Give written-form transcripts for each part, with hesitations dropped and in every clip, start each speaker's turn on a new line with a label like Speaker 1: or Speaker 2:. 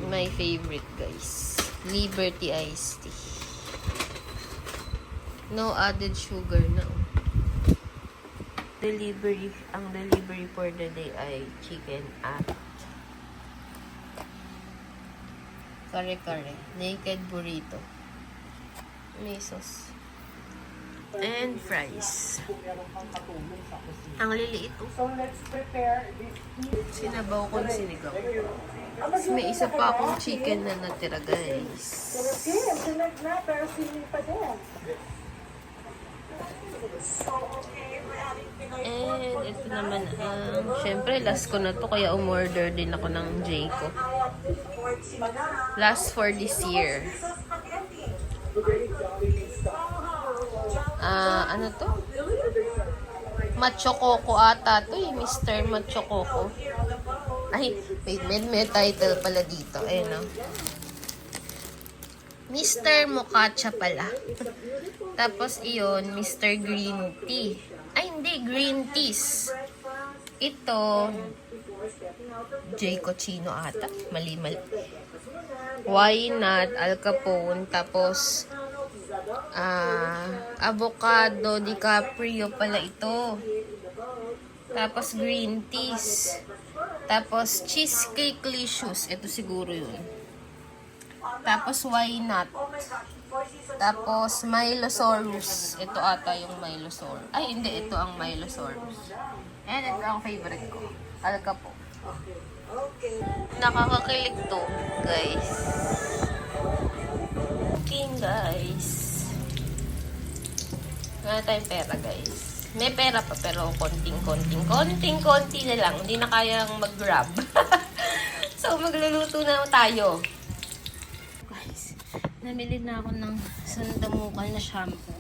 Speaker 1: My favorite, guys. Liberty iced tea. No added sugar na. Ang delivery for the day ay chicken at kare-kare. Naked burrito. May sauce. And fries. Ang liliit oh.
Speaker 2: So let's prepare this.
Speaker 1: Sinabaw ko na sinigaw. Tapos may isa pa akong chicken na natira, guys.
Speaker 2: Okay, sunod na, pero sili pa din.
Speaker 1: And ito naman ang, syempre last ko na to, kaya umorder din ako ng Jayco. Last for this year. Ano to? Macho Coco ata to eh, Mr. Macho Coco. Ay, wait, may title pala dito. Ayun o. Mr. Mochacha pala. Tapos iyon, Mr. Green Tea. Ay, hindi, green teas. Ito, Jayco Chino ata. Mali. Why not? Al Capone. Tapos, avocado DiCaprio pala ito. Tapos, green teas. Tapos, cheesecake licious. Ito siguro yun. Tapos, why not? Tapos, Milosaurus. Ito ata yung Milosaurus. Ay, hindi. Ito ang Milosaurus. And ito ang favorite ko. Al Capone. Nakakakilig to, guys. Okay, guys. Wala tayong pera, guys. May pera pa, pero konting-konti na lang. Hindi na kayang mag-grab. So, magluluto na tayo. Guys, namili na ako ng sandamukal na shampoo.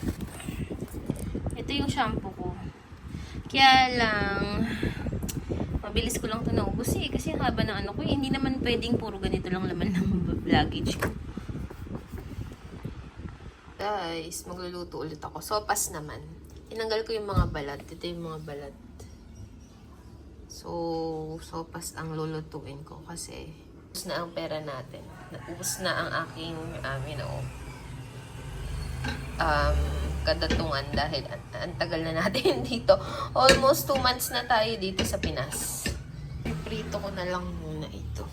Speaker 1: Ito yung shampoo ko. Kaya lang, mabilis ko lang ito naubos eh. Kasi haba ng ano ko eh. Hindi naman pwedeng puro ganito lang laman ng luggage ko. Guys, magluluto ulit ako. Sopas naman. Tinanggal ko yung mga balat. Ito yung mga balat. So, sopas ang lulutuin ko kasi ubus na ang pera natin. Ubus na ang aking, kadatungan dahil ang tagal na natin dito. Almost 2 months na tayo dito sa Pinas. Prito ko na lang muna ito.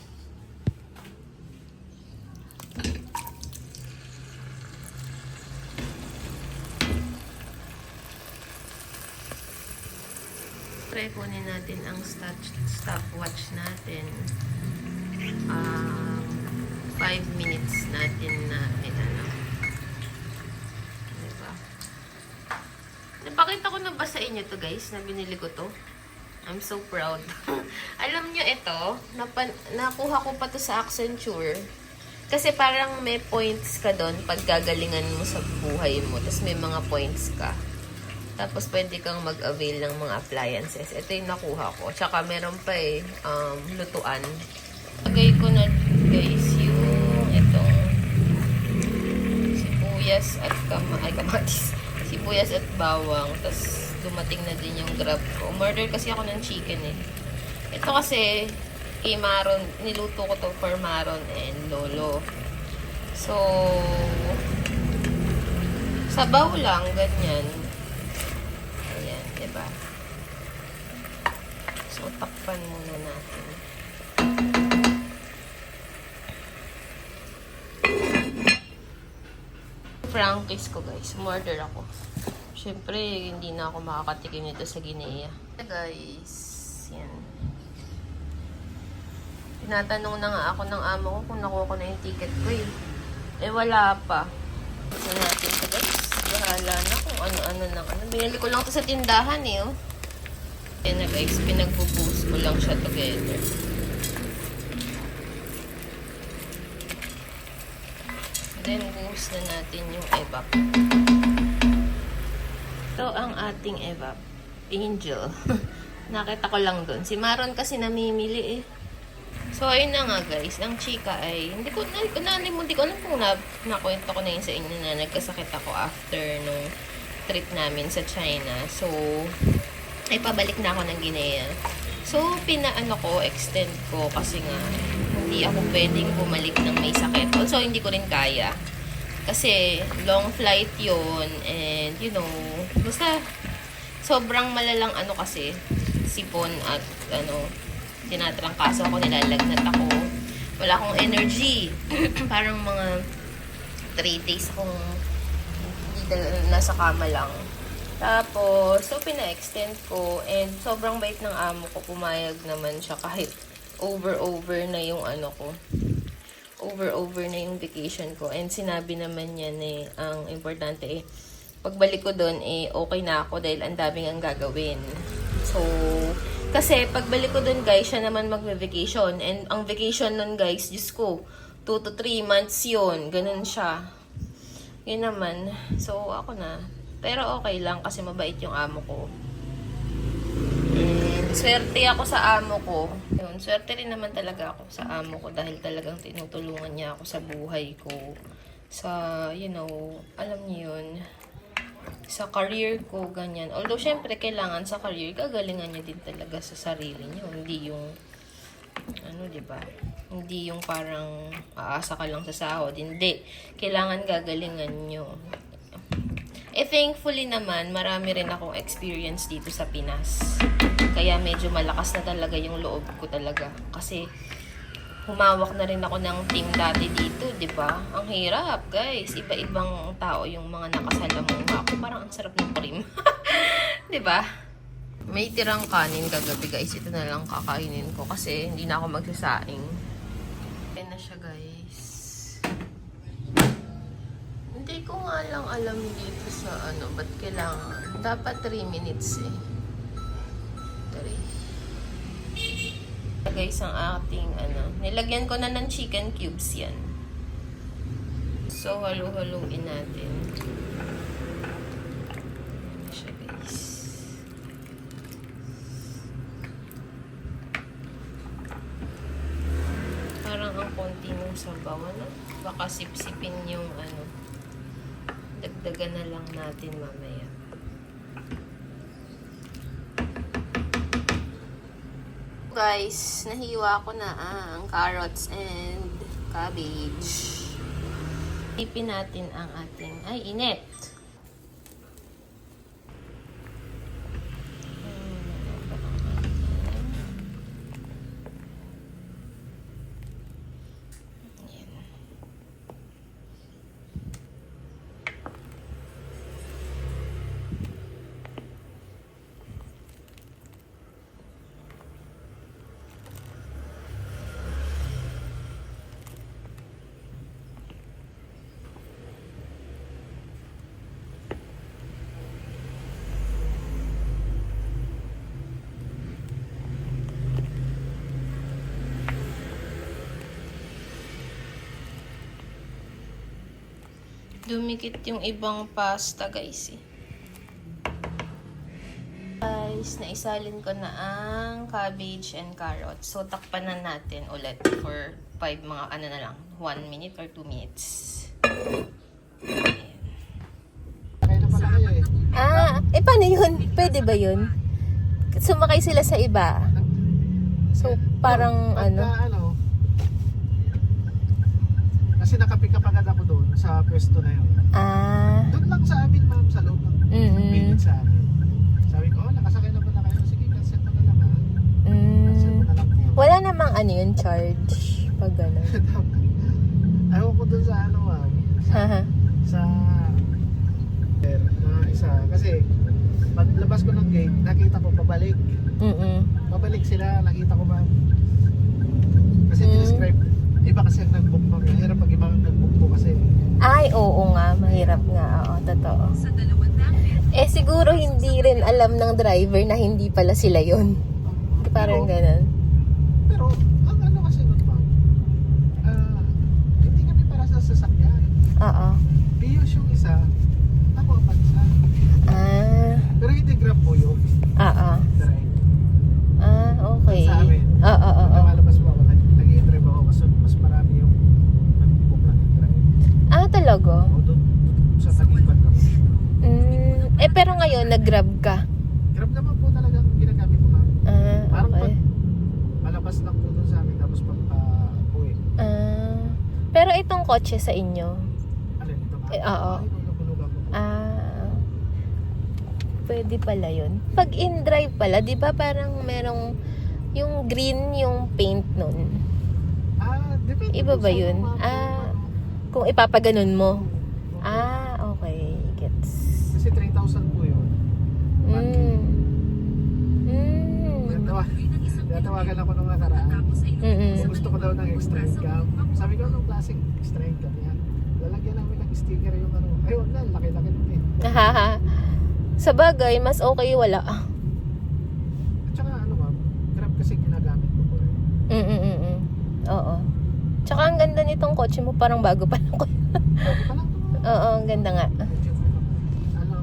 Speaker 1: Try kunin natin ang stopwatch natin. 5 minutes natin na diba? Napakita ko na ba sa inyo to, guys, na binili ko to? I'm so proud. Alam nyo ito, nakuha ko pa to sa Accenture. Kasi parang may points ka doon pag gagalingan mo sa buhay mo. Tapos may mga points ka. Tapos, pwede kang mag-avail ng mga appliances. Ito yung nakuha ko. Tsaka, meron pa lutuan. Lagay ko na, guys, yung itong sibuyas at kamatis. Sibuyas at bawang. Tapos, dumating na din yung grab ko. Umorder kasi ako ng chicken eh. Ito kasi, kay Maron, niluto ko to for Maron and Lolo. So, sabaw lang, ganyan. Diba? So, takpan muna natin. Frankies ko, guys. Umorder ako. Siyempre, hindi na ako makakatikim nito sa Guinea. Guys, yan. Tinatanong na nga ako ng amo ko kung nakuha ko na yung ticket ko eh. Eh, wala pa. Ito natin ito, guys. Bahala na kung ano-ano ng ano. Binili ko lang ito sa tindahan eh, oh. Ayan na, guys. Pinagbubuhos ko lang siya together. Then, buhos na natin yung evap. Ito ang ating evap. Angel. Nakita ko lang dun. Si Maron kasi namimili eh. So, ayun na nga, guys. Ang chika ay, hindi ko alam kung nakwento ko na yun sa inyo na nagkasakit ako after nung trip namin sa China. So, ay pabalik na ako ng Guinea. So, extend ko kasi nga, hindi ako pwedeng bumalik ng may sakit. Also, hindi ko rin kaya. Kasi, long flight yun, and, you know, basta, sobrang malalang kasi, sipon at, tinatrangkaso ako, nilalagnat ako. Wala akong energy. Parang mga 3 days akong nasa kama lang. Tapos, so, pina-extend ko. And, sobrang bait ng amo ko. Pumayag naman siya kahit over na yung ko. Over na yung vacation ko. And, sinabi naman niya ang importante pagbalik ko doon, okay na ako dahil ang daming ang gagawin. So, kasi, pagbalik ko doon, guys, siya naman magve-vacation. And, ang vacation nun, guys, Diyos ko, 2 to 3 months yun. Ganun siya. Yun naman. So, ako na. Pero okay lang kasi mabait yung amo ko. And swerte ako sa amo ko. Yun, swerte rin naman talaga ako sa amo ko dahil talagang tinutulungan niya ako sa buhay ko. Sa, alam niyo yun, sa career ko, ganyan. Although, syempre, kailangan sa career, gagalingan niyo din talaga sa sarili niyo. Hindi yung, diba? Hindi yung parang aasa ka lang sa sahod. Hindi. Kailangan gagalingan niyo. Thankfully naman, marami rin akong experience dito sa Pinas. Kaya medyo malakas na talaga yung loob ko talaga. Kasi, humawak na rin ako ng team dati dito, di ba? Ang hirap, guys. Iba-ibang tao yung mga nakasalamuha ako. Parang ang sarap ng cream. Di ba? May tirang kanin kagabi, guys. Ito na lang kakainin ko kasi hindi na ako magsasaing. Ayan na siya, guys. Hindi ko nga lang alam dito sa ba't kailangan. Dapat 3 minutes Guys, ang ating nilagyan ko na ng chicken cubes yan. So, halo-haloin natin. Ayan na siya, guys. Parang ang konti ng sabaw, baka sipsipin yung dagdagan na lang natin mamaya. Guys, nahiwa ko na ang carrots and cabbage. Ipin natin ang ating, init. Dumikit yung ibang pasta, guys. Guys, naisalin ko na ang cabbage and carrots. So, takpan na natin ulit for 1 minute or 2 minutes. Ayan. Paano yun? Pwede ba yun? Sumakay sila sa iba. So, parang
Speaker 3: Kasi nakapick up agad ako doon sa pwesto na yun. Doon lang sa amin, ma'am, sa loob ng minute sa amin. Sabi ko, nakasakay na ba na kayo? Sige, cancel mo na lang, ha? Cancel mo na lang po.
Speaker 1: Wala namang yun, charge. Pag gano'n.
Speaker 3: Ayaw ko doon sa ma'am. Sa isa. Kasi, paglabas ko ng gate, nakita ko pabalik. Pabalik sila, nakita ko, ma'am. Kasi describe iba kasi ang nag-book mo. Mahirap pag ibang nag-book mo kasi.
Speaker 1: Ay, oo nga. Mahirap nga. Oo, totoo. Siguro hindi rin alam ng driver na hindi pala sila yun. Parang ganun.
Speaker 3: Pero, ang kasi nun, ma'am, hindi kami para sa sasakyan.
Speaker 1: Oo.
Speaker 3: Piyos yung isa, ako ang isa. Pero hindi grab po yun.
Speaker 1: Oo.
Speaker 3: Direct.
Speaker 1: Okay.
Speaker 3: Sa amin.
Speaker 1: Oo.
Speaker 3: Lumalabas mo ako, nag-i-drive ako kasi mas marami yung nag-book na drive.
Speaker 1: Talaga?
Speaker 3: O doon sa Tagumpay na.
Speaker 1: Pero ngayon, nag-grab ka?
Speaker 3: Grab naman po talaga ang ginagamit ko, ma'am. Parang
Speaker 1: Okay.
Speaker 3: pag
Speaker 1: itong kotse sa inyo?
Speaker 3: Alin ito ba?
Speaker 1: Oo.
Speaker 3: Ay, nabulog ako.
Speaker 1: Pwede pala yun. Pag in-drive pala, di ba parang merong yung green yung paint nun?
Speaker 3: Depende
Speaker 1: Iba
Speaker 3: po
Speaker 1: ba
Speaker 3: sa
Speaker 1: yun?
Speaker 3: mga-
Speaker 1: Kung ipapaganon mo.
Speaker 3: Oo.
Speaker 1: Okay. Gets.
Speaker 3: Kasi 3,000 po yun.
Speaker 1: Mm.
Speaker 3: Tinatawagan ako nung nakaraan.
Speaker 1: Mm-mm.
Speaker 3: Gusto ko daw ng extra income. Sabi ko, anong klaseng extra income yan? Lalagyan namin ng sticker yung ano. Ay, wag na, laki-laki nun eh.
Speaker 1: Sa bagay, mas okay wala.
Speaker 3: At saka ano ma'am, Grab kasi ginagamit ko po eh.
Speaker 1: Mm-mm. Oo. Tsaka ang ganda nitong kotse mo, parang bago pa lang ko.
Speaker 3: Bago pa lang to.
Speaker 1: Oo, ang ganda nga.
Speaker 3: Medyo, ano,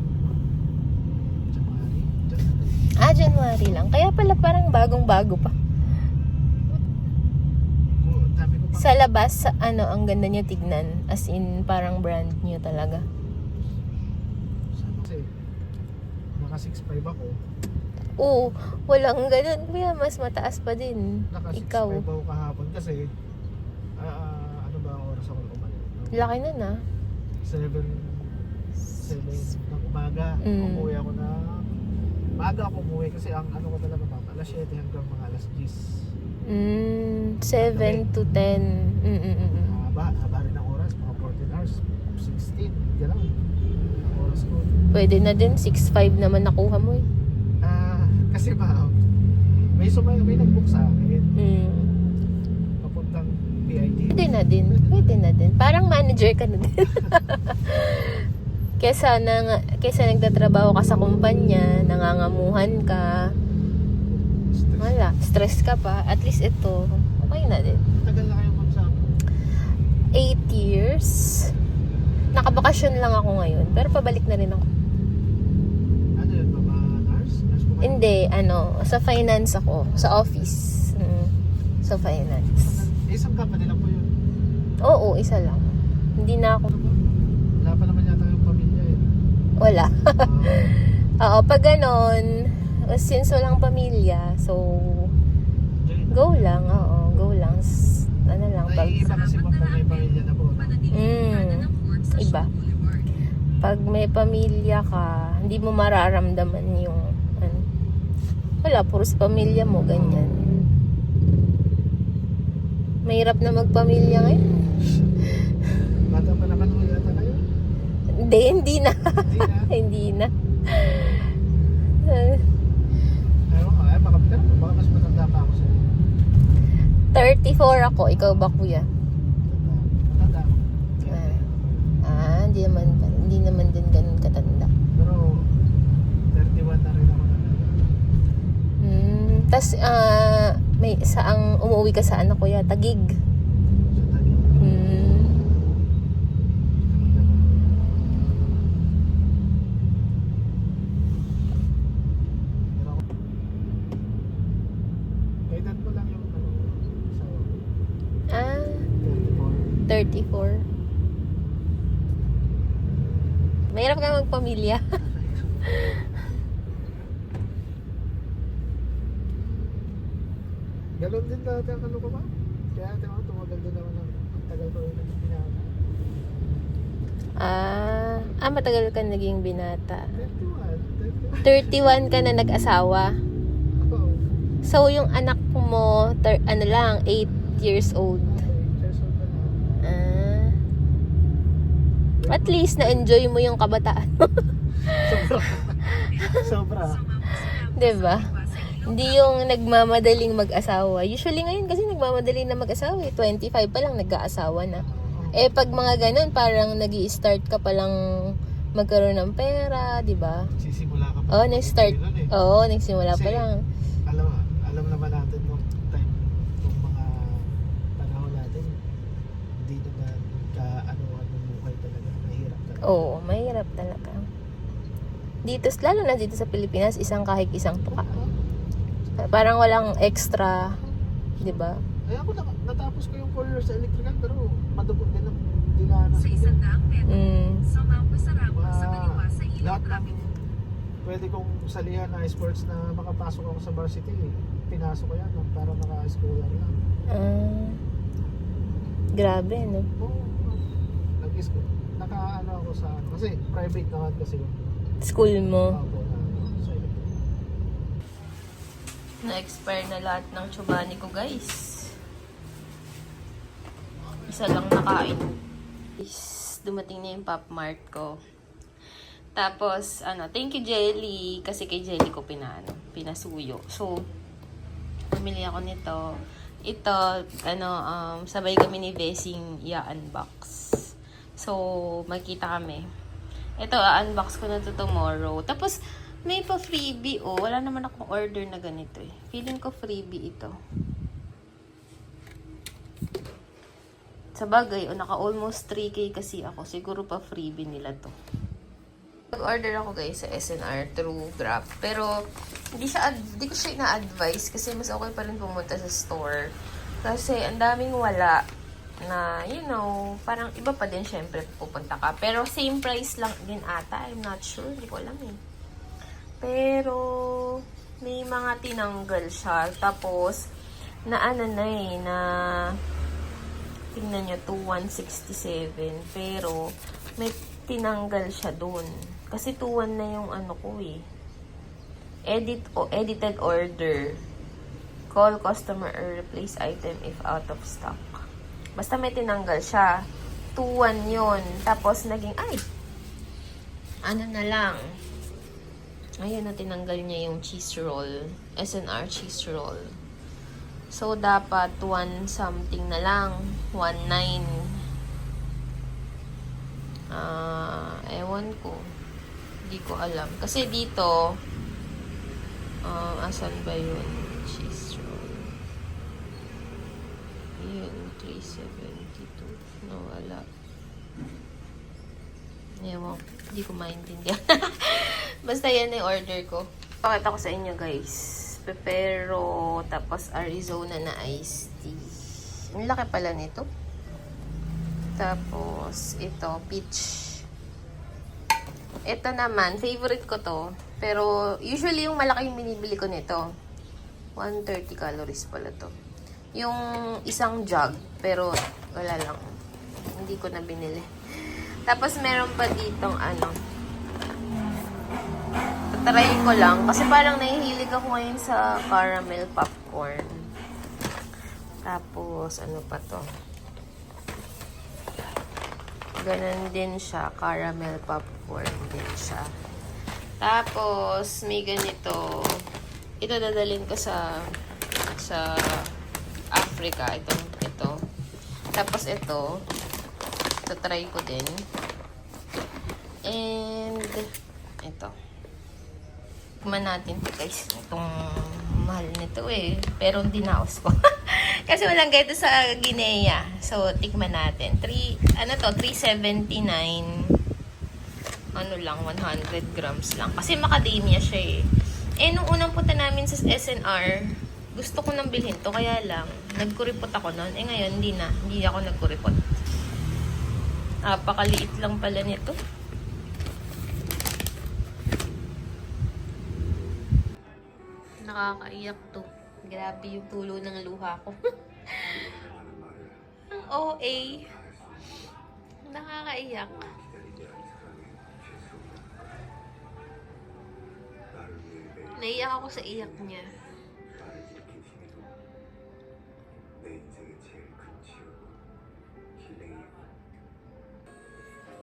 Speaker 1: January lang. Kaya pala parang bagong-bago pa.
Speaker 3: dami ko pa.
Speaker 1: Sa labas, ang ganda niya tignan. As in, parang brand new talaga.
Speaker 3: Kasi, naka 6'5 ako.
Speaker 1: Oo, walang ganun. Kaya mas mataas pa din.
Speaker 3: Naka 6'5
Speaker 1: Ikaw.
Speaker 3: ako kahapon kasi, ano ba ang oras ako umalis?
Speaker 1: Laki nun ah.
Speaker 3: 7 ng umaga. Umuwi ako na maaga ako umuwi kasi ang ano ko talaga ma'am, alas 7 hanggang mga alas 10.
Speaker 1: 7 to 10.
Speaker 3: Haba rin ang oras, mga 14 hours, 16, gano'n. Ang oras ko.
Speaker 1: Pwede na din, 6.5 naman nakuha mo eh.
Speaker 3: Kasi ma'am, may nag-book sa akin, papuntang BID.
Speaker 1: Pwede na din. Parang manager ka na din. Kesa nagtatrabaho ka sa kumpanya, nangangamuhan ka, wala, stress ka pa. At least ito, okay na din.
Speaker 3: Tagal na kayo ma'am sa akin.
Speaker 1: 8 years. Nakabakasyon lang ako ngayon, pero pabalik na rin ako.
Speaker 3: Ano yun, ma'am? Nurse? Nurse po ba?
Speaker 1: Hindi, sa finance ako, sa office. Sa finance.
Speaker 3: Isang company lang po yun.
Speaker 1: Oo, isa lang. Hindi na ako.
Speaker 3: Wala pa naman yata yung pamilya eh.
Speaker 1: Wala. Oo, pag ganon, since walang pamilya, so, go lang, go lang. Ano lang, pag,
Speaker 3: Naiiba kasi ma'am pag may pamilya na po. No?
Speaker 1: iba. Pag may pamilya ka, hindi mo mararamdaman yung, wala, puro sa pamilya mo, ganyan. Mahirap na magpamilya ngayon.
Speaker 3: Bata pa naman po yata kayo?
Speaker 1: Hindi na.
Speaker 3: Hindi na.
Speaker 1: Hindi na.
Speaker 3: Ewan ko, baka mas matanda pa ako sa'yo.
Speaker 1: 34 ako. Ikaw ba, kuya?
Speaker 3: Matanda ako.
Speaker 1: Hindi naman din ganun katanda.
Speaker 3: Pero 31 na rin ako na.
Speaker 1: Tas, saang umuwi ka saan na, kuya? Tagig.
Speaker 3: Sa Taguig. Pero ako, edad mo lang yung sa 34.
Speaker 1: 34. Mahirap ka magpamilya.
Speaker 3: Ganon din dati ang ano ko ba? Kaya tumagal din ako ng tagal ko rin naging binata.
Speaker 1: Matagal ka naging binata.
Speaker 3: 31.
Speaker 1: 31 ka na nag-asawa.
Speaker 3: Oo.
Speaker 1: So, yung anak mo, 8 years old.
Speaker 3: Years old na lang.
Speaker 1: At least, na-enjoy mo yung kabataan mo.
Speaker 3: Sobra.
Speaker 1: Diba? Hindi yung nagmamadaling mag-asawa. Usually ngayon kasi nagmamadaling na mag-asawa. 25 pa lang nag-aasawa na. Pag mga ganun, parang nag-i-start ka pa lang magkaroon ng pera, diba?
Speaker 3: Sisimula ka pa.
Speaker 1: Nagsimula pa
Speaker 3: Kasi,
Speaker 1: lang.
Speaker 3: Alam naman natin nung time, nung mga panahon natin, hindi naman ano buhay talaga. Mahirap talaga.
Speaker 1: Oo, mahirap talaga. Lalo na dito sa Pilipinas, isang kahig isang tuka. Parang walang extra, di ba?
Speaker 3: Ako natapos ko yung 4 years sa electrical pero madugo din ang dinanas ko. Lahat ng pwede kong salihan na sports na makapasok ako sa varsity, pinasok ko yan para maka-scholar lang.
Speaker 1: Grabe, no?
Speaker 3: Oo. Nag-school. Naka-ano ako sa ano. Kasi private naman kasi yung
Speaker 1: School mo.
Speaker 3: ako na sa
Speaker 1: Na-expire na lahat ng chubani ko, guys. Isa lang nakain. Dumating na yung Pop Mart ko. Tapos, thank you Jelly. Kasi kay Jelly ko pinasuyo. So, bumili ako nito. Ito, sabay kami ni Besing i-unbox. So, makita kami. Ito, unbox ko na to tomorrow. Tapos, may pa freebie, oh. Wala naman akong order na ganito, eh. Feeling ko freebie ito. Sa bagay, naka almost 3K kasi ako. Siguro pa freebie nila to. Nag-order ako guys sa SNR through Grab. Pero, hindi ko siya ina-advise kasi mas okay pa rin pumunta sa store. Kasi, ang daming wala na, parang iba pa din syempre pupunta ka. Pero, same price lang din ata. I'm not sure. Hindi ko alam eh. Pero, may mga tinanggal siya. Tapos, tingnan nyo, 2167. Pero, may tinanggal siya dun. Kasi 21 na yung ko eh. Edited order. Call customer or replace item if out of stock. Basta may tinanggal siya. 21 yun. Tapos, naging, na lang. Ayun na, tinanggal niya yung cheese roll. SNR cheese roll. So, dapat 1 something na lang. 19. Ewan ko. Hindi ko alam. Kasi dito, asan ba yun? Cheese roll. Yun, 372. No, wala. Ewan, hindi ko maintindihan. Basta yan yung order ko. Pakita ko sa inyo guys. Pepero, tapos Arizona na iced tea. Ang laki pala nito. Tapos, ito, peach. Ito naman, favorite ko to. Pero, usually yung malaki yung binibili ko nito. 130 calories pala to. Yung isang jug, pero wala lang. Hindi ko na binili. Tapos, meron pa ditong try ko lang. Kasi parang nahihilig ako ngayon sa caramel popcorn. Tapos, ano pa to? Ganon din siya. Caramel popcorn din siya. Tapos, may ganito. Ito dadalhin ko sa Africa. Ito. Tapos, ito try ko din. And, ito. Tikman natin ito guys. Itong mahal nito eh. Pero dinaos ko. Kasi walang ganito sa Guinea. So, tikman natin. 379. Lang, 100 grams lang. Kasi macadamia siya eh. Nung unang punta namin sa SNR, gusto ko nang bilhin to. Kaya lang, nagkuripot ako noon. Ngayon, hindi na. Hindi ako nagkuripot. Napakaliit lang pala nito. Nakakaiyak to. Grabe yung tulo ng luha ko. Ang OA. Nakakaiyak. Naiyak ako sa iyak niya.